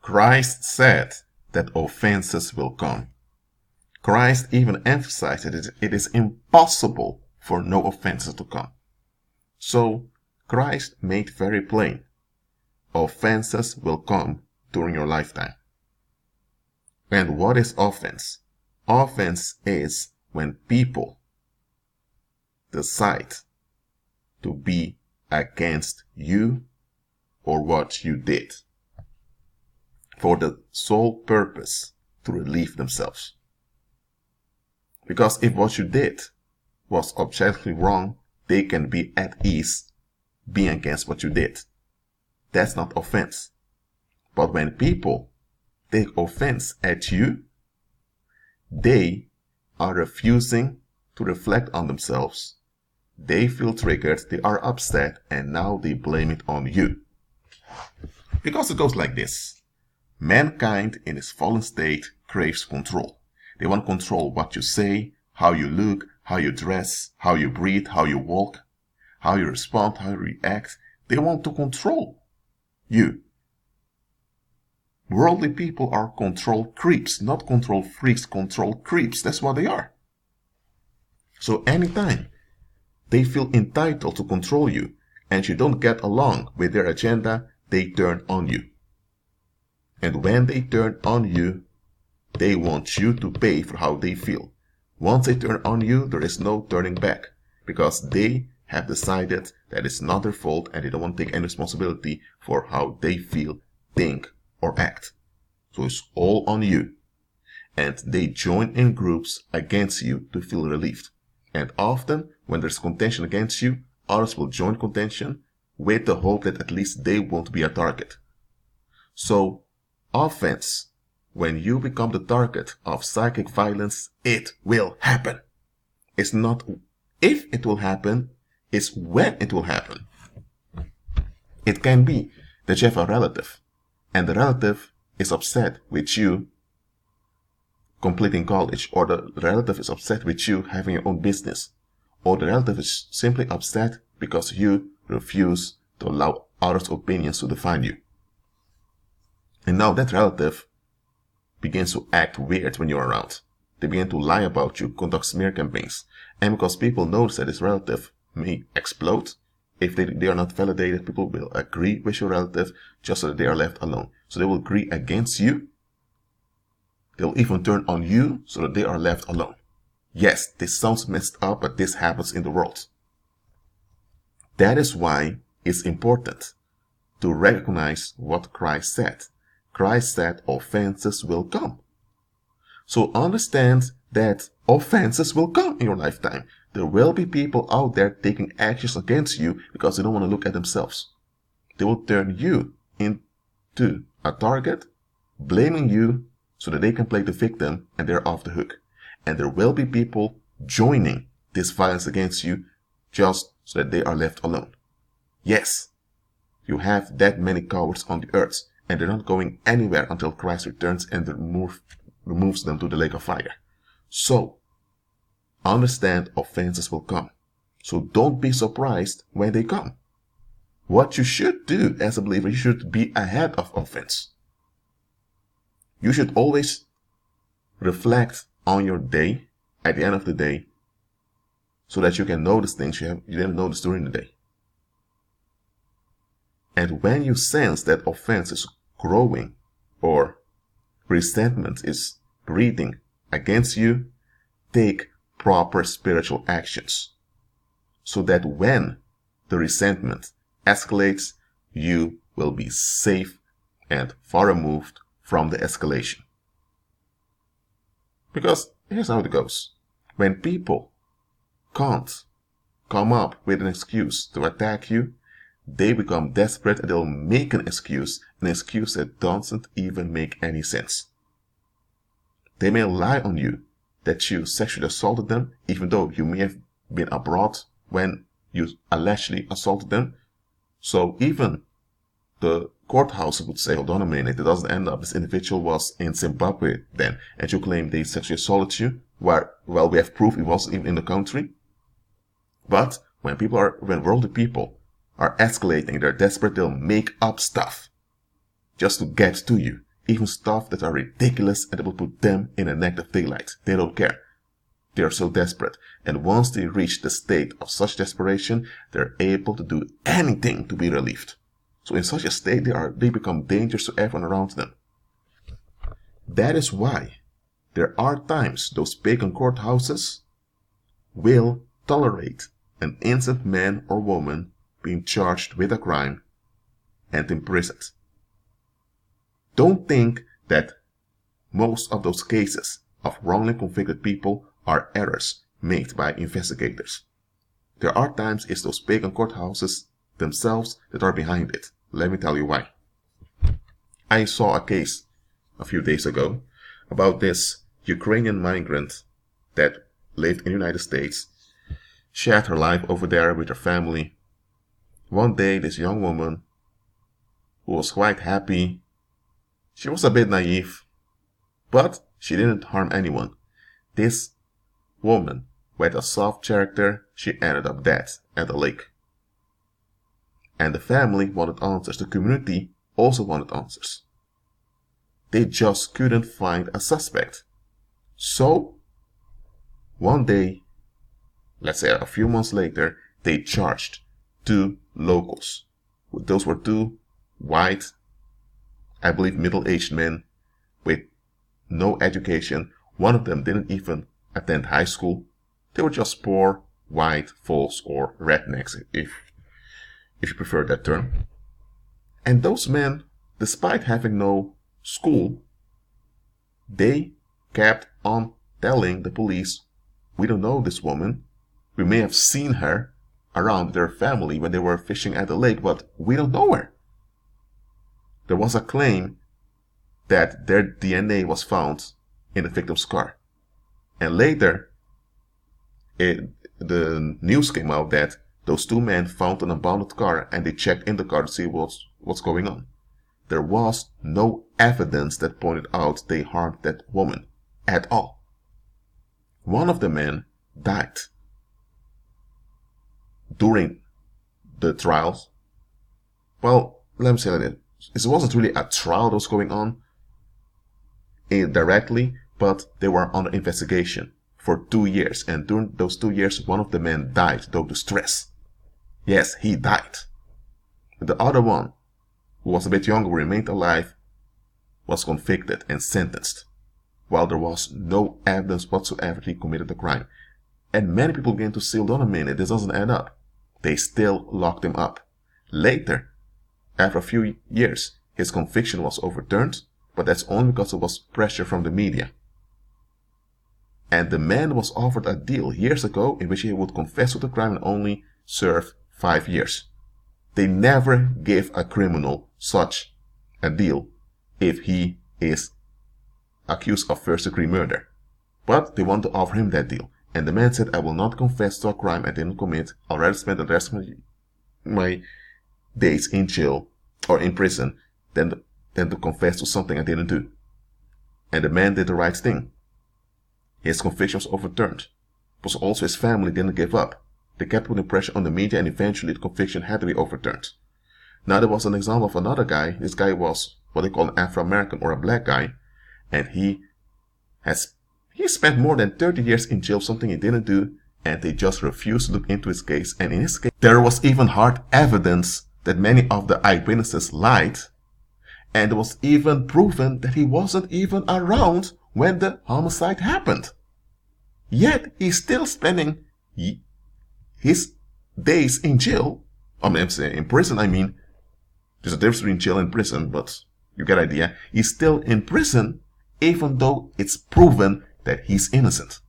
Christ said that offenses will come. Christ even emphasized that it is impossible for no offenses to come. So Christ made very plain, offenses will come during your lifetime. And what is offense? Offense is when people decide to be against you or what you did for the sole purpose to relieve themselves. Because if what you did was objectively wrong, they can be at ease being against what you did. That's not offense. But when people take offense at you, they are refusing to reflect on themselves. They feel triggered, they are upset, and now they blame it on you. Because it goes like this. Mankind in its fallen state craves control. They want to control what you say, how you look, how you dress, how you breathe, how you walk, how you respond, how you react. They want to control you. Worldly people are control creeps, not control freaks, control creeps. That's what they are. So anytime they feel entitled to control you and you don't get along with their agenda, they turn on you. And when they turn on you, they want you to pay for how they feel. Once they turn on you, there is no turning back because they have decided that it's not their fault and they don't want to take any responsibility for how they feel, think, or act. So it's all on you. And they join in groups against you to feel relieved. And often, when there's contention against you, others will join contention with the hope that at least they won't be a target. So, offense, when you become the target of psychic violence, it will happen. It's not if it will happen, it's when it will happen. It can be that you have a relative, and the relative is upset with you completing college, or the relative is upset with you having your own business, or the relative is simply upset because you refuse to allow others' opinions to define you. And now that relative begins to act weird when you're around. They begin to lie about you, conduct smear campaigns. And because people notice that this relative may explode, if they are not validated, people will agree with your relative just so that they are left alone. So they will agree against you. They will even turn on you so that they are left alone. Yes, this sounds messed up, but this happens in the world. That is why it's important to recognize what Christ said. Christ said offenses will come. So understand that offenses will come in your lifetime. There will be people out there taking actions against you because they don't want to look at themselves. They will turn you into a target, blaming you so that they can play the victim and they're off the hook. And there will be people joining this violence against you just so that they are left alone. Yes, you have that many cowards on the earth, and they're not going anywhere until Christ returns and removes them to the lake of fire. So, understand offenses will come. So don't be surprised when they come. What you should do as a believer, you should be ahead of offense. You should always reflect on your day at the end of the day so that you can notice things you didn't notice during the day. And when you sense that offense is growing or resentment is breathing against you, take proper spiritual actions so that when the resentment escalates, you will be safe and far removed from the escalation. Because here's how it goes. When people can't come up with an excuse to attack you, they become desperate and they'll make an excuse that doesn't even make any sense. They may lie on you that you sexually assaulted them, even though you may have been abroad when you allegedly assaulted them. So even the courthouse would say, hold on a minute, it doesn't end up this individual was in Zimbabwe then, and you claim they sexually assaulted you, where, well, we have proof he wasn't even in the country. But when worldly people are escalating, they're desperate, they'll make up stuff just to get to you. even stuff that are ridiculous, and that will put them in a negative daylight. They don't care. They are so desperate. And once they reach the state of such desperation, they're able to do anything to be relieved. So in such a state, they become dangerous to everyone around them. That is why there are times those pagan courthouses will tolerate an innocent man or woman being charged with a crime and imprisoned. Don't think that most of those cases of wrongly convicted people are errors made by investigators. There are times it's those pagan courthouses themselves that are behind it. Let me tell you why. I saw a case a few days ago about this Ukrainian migrant that lived in the United States. She had her life over there with her family. One day, this young woman, who was quite happy, she was a bit naive, but she didn't harm anyone. This woman, with a soft character, she ended up dead at the lake. And the family wanted answers. The community also wanted answers. They just couldn't find a suspect. So, one day, let's say a few months later, they charged 2 locals. Those were 2 white, I believe middle-aged men with no education. One of them didn't even attend high school. They were just poor, white folks, or rednecks, if you prefer that term. And those men, despite having no school, they kept on telling the police, we don't know this woman. We may have seen her around their family when they were fishing at the lake, but we don't know her. There was a claim that their DNA was found in the victim's car. And later, the news came out that those 2 men found an abandoned car and they checked in the car to see what's going on. There was no evidence that pointed out they harmed that woman at all. One of the men died during the trials. Well, let me say that it wasn't really a trial that was going on directly, but they were under investigation for 2 years. And during those 2 years, one of the men died due to stress. Yes, he died. The other one, who was a bit younger, remained alive, was convicted and sentenced, while there was no evidence whatsoever he committed the crime. And many people began to say, hold on a minute, this doesn't add up. They still locked him up. Later, after a few years, his conviction was overturned, but that's only because there was pressure from the media. And the man was offered a deal years ago in which he would confess to the crime and only serve 5 years. They never give a criminal such a deal if he is accused of first-degree murder. But they want to offer him that deal. And the man said, I will not confess to a crime I didn't commit. I'd rather spend the rest of my days in jail or in prison than to confess to something I didn't do. And the man did the right thing. His conviction was overturned. But also his family didn't give up. They kept putting pressure on the media and eventually the conviction had to be overturned. Now there was an example of another guy. This guy was what they call an Afro-American or a black guy. And he spent more than 30 years in jail, something he didn't do, and they just refused to look into his case. And in his case, there was even hard evidence that many of the eyewitnesses lied, and it was even proven that he wasn't even around when the homicide happened. Yet, he's still spending his days in jail. I'm saying in prison, there's a difference between jail and prison, but you get the idea. He's still in prison, even though it's proven that he's innocent.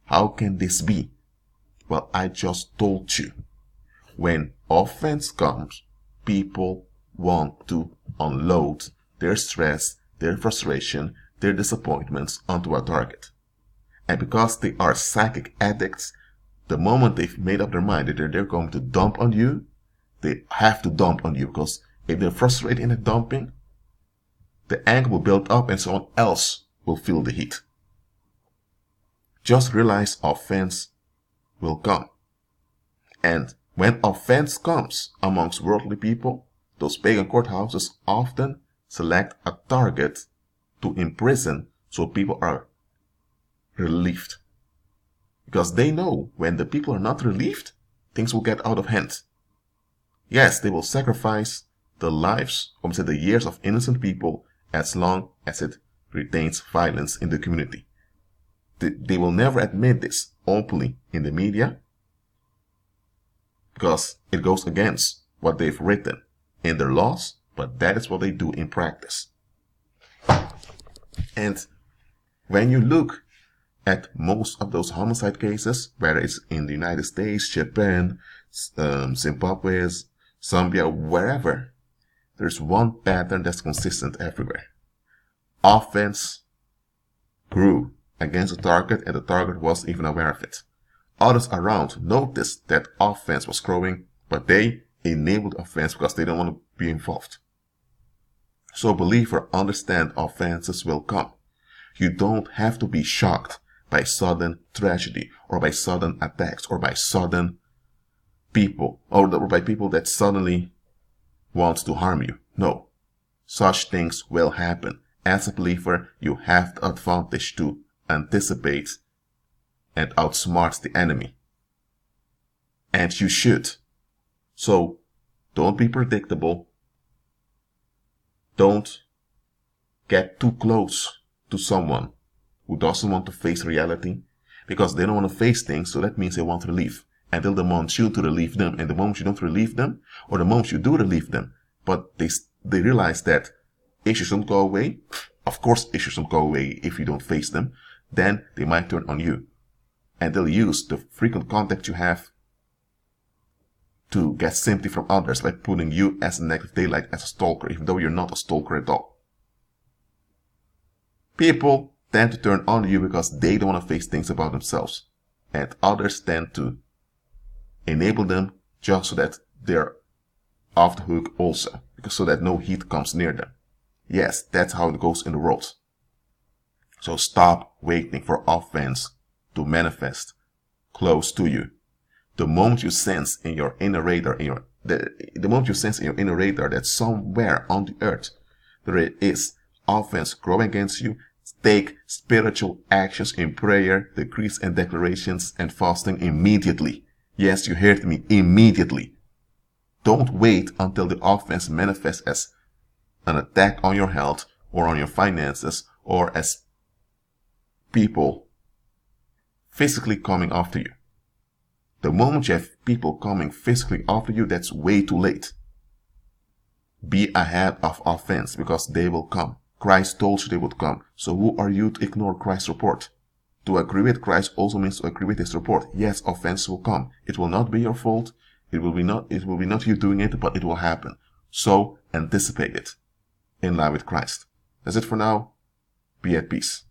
How can this be? Well, I just told you. When offense comes, people want to unload their stress, their frustration, their disappointments onto a target. And because they are psychic addicts, the moment they've made up their mind that they're going to dump on you, they have to dump on you, because if they're frustrated in the dumping, the anger will build up and someone else will feel the heat. Just realize offense will come. And when offense comes amongst worldly people, those pagan courthouses often select a target to imprison so people are relieved. Because they know when the people are not relieved, things will get out of hand. Yes, they will sacrifice the lives, or say the years of innocent people as long as it retains violence in the community. They will never admit this openly in the media because it goes against what they've written in their laws, but that is what they do in practice. And when you look at most of those homicide cases, whether it's in the United States, Japan, Zimbabwe, Zambia, wherever, there's one pattern that's consistent everywhere. Offense grew against the target, and the target wasn't even aware of it. Others around noticed that offense was growing, but they enabled offense because they don't want to be involved. So believer, understand offenses will come. You don't have to be shocked by sudden tragedy or by sudden attacks or by sudden people or by people that suddenly want to harm you. No, such things will happen. As a believer, you have the advantage to anticipate and outsmart the enemy. And you should. So don't be predictable. Don't get too close to someone who doesn't want to face reality, because they don't want to face things, so that means they want relief. And they'll demand you to relieve them. And the moment you don't relieve them, or the moment you do relieve them, but they realize that issues don't go away, of course issues don't go away if you don't face them, then they might turn on you. And they'll use the frequent contact you have to get sympathy from others by putting you as a negative daylight, as a stalker, even though you're not a stalker at all. People tend to turn on you because they don't want to face things about themselves. And others tend to enable them just so that they're off the hook also, because so that no heat comes near them. Yes, that's how it goes in the world. So stop waiting for offense to manifest close to you. The moment you sense in your inner radar, the moment you sense in your inner radar that somewhere on the earth there is offense growing against you, take spiritual actions in prayer, decrees and declarations and fasting immediately. Yes, you heard me, immediately. Don't wait until the offense manifests as an attack on your health or on your finances or as people physically coming after you. The moment you have people coming physically after you, that's way too late. Be ahead of offense because they will come. Christ told you they would come. So who are you to ignore Christ's report? To agree with Christ also means to agree with his report. Yes, offense will come. It will not be your fault. It will be not you doing it, but it will happen. So anticipate it in line with Christ. That's it for now. Be at peace.